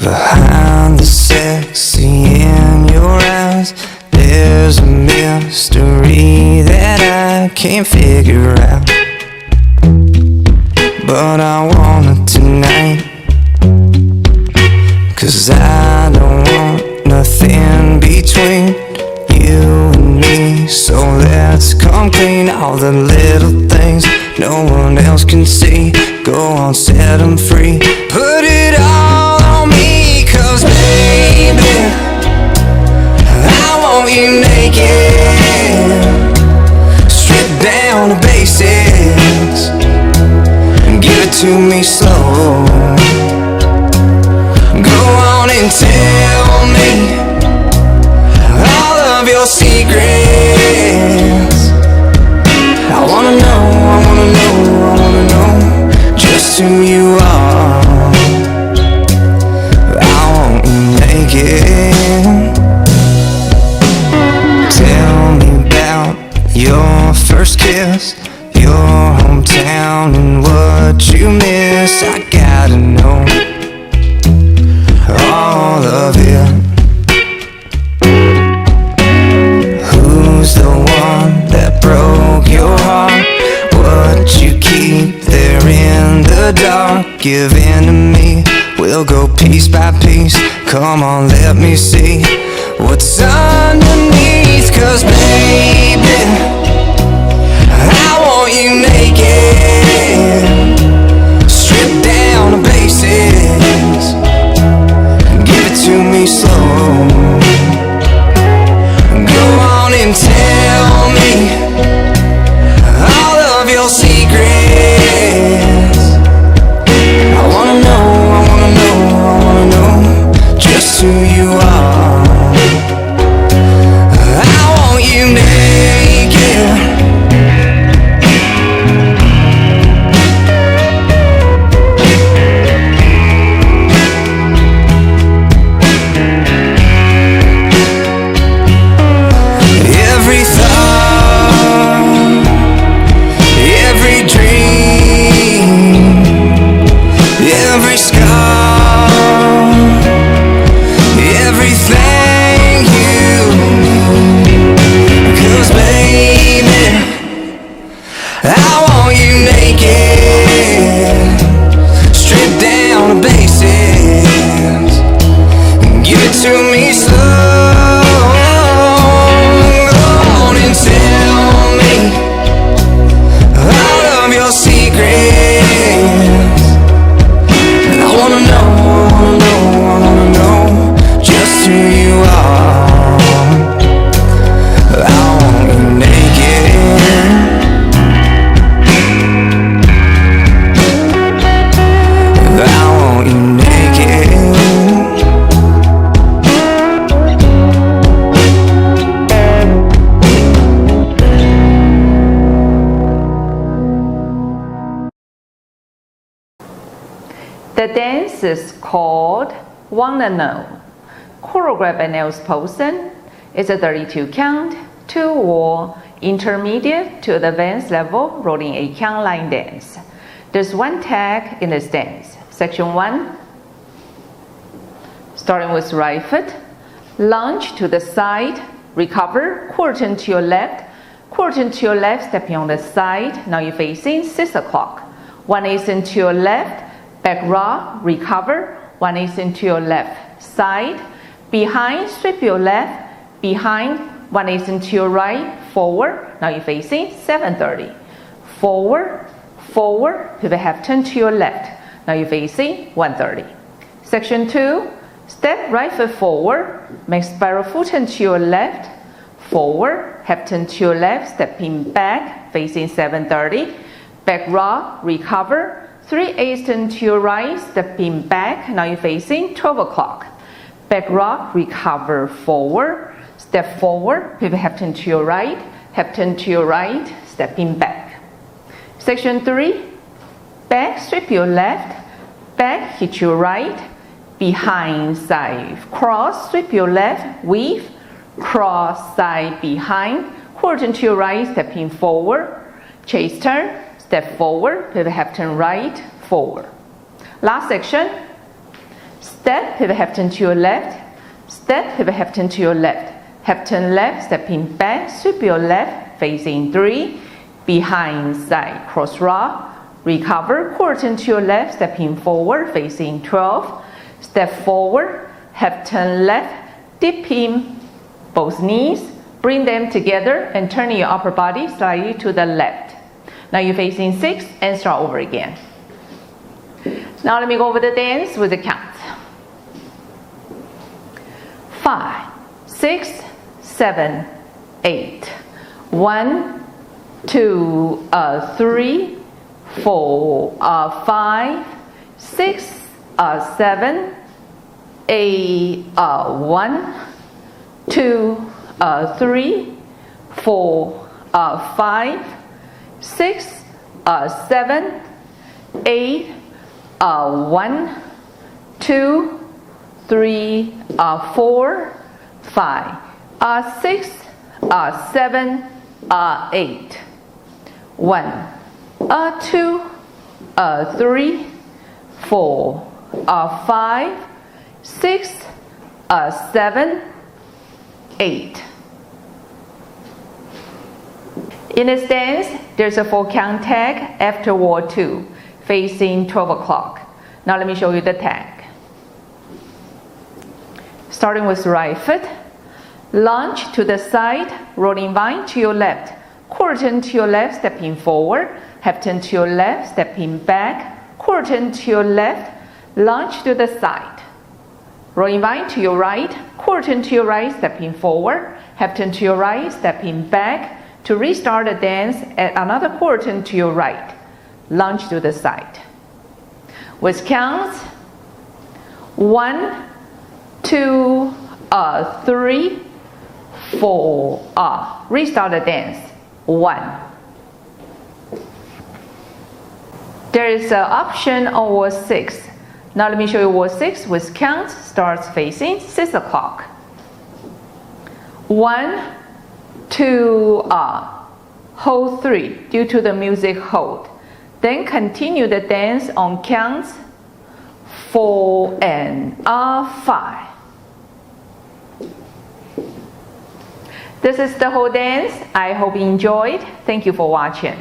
Behind the sexy in your eyes, there's a mystery that I can't figure out. But I want it tonight, 'cause I don't want nothing between you and me. So let's come clean, all the little things no one else can see. Go on, set them free, put it all on me. 'Cause baby, I want you naked, stripped down to basics, and give it to me slow. Go on and tell me all of your secrets. I wanna know, I wanna know, I wanna know just who you are. I want you naked. Tell me about your first kiss, your hometown and what you miss. I gotta know all of it. Who's the one that broke your heart? What you keep there in the dark? Give in to me, we'll go piece by piece. Come on, let me see what's underneath. 'Cause baby, I want you naked, stripped down to basics, give it to me slow. Go on and tell me all of your secrets. I wanna know, I wanna know, I wanna know just who you are. I want you naked. Every thought, every dream, every scar, everything you need. 'Cause baby, I want you naked, stripped down to basics, give it to me slow. Go on and tell me all of your secrets. I wanna know, I wanna know, I wanna know just who you are. I want you naked. I want you naked. The dance is called Wanna Know. Choreographed by Niels Poulsen. It's a 32 count, 2-wall, intermediate to advanced level rolling 8 count line dance. There's one tag in this dance. Section 1, starting with right foot, lunge to the side, recover, quarter to your left, quarter to your left, stepping on the side. Now you're facing 6 o'clock. 1/8 into your left, back rock, recover, 1/8 into your left side, behind, sweep your left, behind, 1/8 into your right, forward. Now you're facing 7:30. Forward, forward, pivot half turn to your left. Now you're facing 1:30. Section 2, step right foot forward, make spiral full turn to your left, forward, half turn to your left, stepping back, facing 7:30. Back rock, recover, 3/8 turn to your right, stepping back. Now you're facing 12 o'clock. Back rock, recover, forward, step forward, pivot half turn to your right, half turn to your right, stepping back. Section 3, back, sweep your left, back, hit your right, behind, side, cross, sweep your left, weave, cross, side, behind, quarter to your right, stepping forward, chase turn, step forward, pivot half turn right, forward. Last section, Step, pivot, half turn to your left. Step, pivot, half turn to your left. Half turn left, stepping back, sweep your left, facing 3. Behind side, cross rock. Recover, quarter turn to your left, stepping forward, facing 12. Step forward, half turn left, dip in both knees. Bring them together and turn your upper body slightly to the left. Now you're facing 6 and start over again. Now let me go over the dance with the count. 5, 6, 7, 8. 1, 2, 3, 4, 5, 6, 7, 8. 1, 2, 3, 4, 5, 6, 7, 8. 1, 2, 3, 4, 5, 6, 7, 8. 1, 2, 3, 4, 5, 6, 7, 8. In this dance, there's a 4 count tag after wall 2, facing 12 o'clock. Now let me show you the tag. Starting with right foot, lunge to the side, rolling vine to your left, quarter turn to your left, stepping forward, half turn to your left, stepping back, quarter turn to your left, lunge to the side. Rolling vine to your right, quarter turn to your right, stepping forward, half turn to your right, stepping back. To restart the dance, add another quarter turn to your right, lunge to the side. With counts 1, 2, 3, 4. Restart the dance. 1. There is an option on wall 6. Now let me show you wall 6 with counts starts facing 6 o'clock. 1, 2, hold 3 due to the music hold. Then continue the dance on counts 4 and 5. This is the whole dance. I hope you enjoyed. Thank you for watching.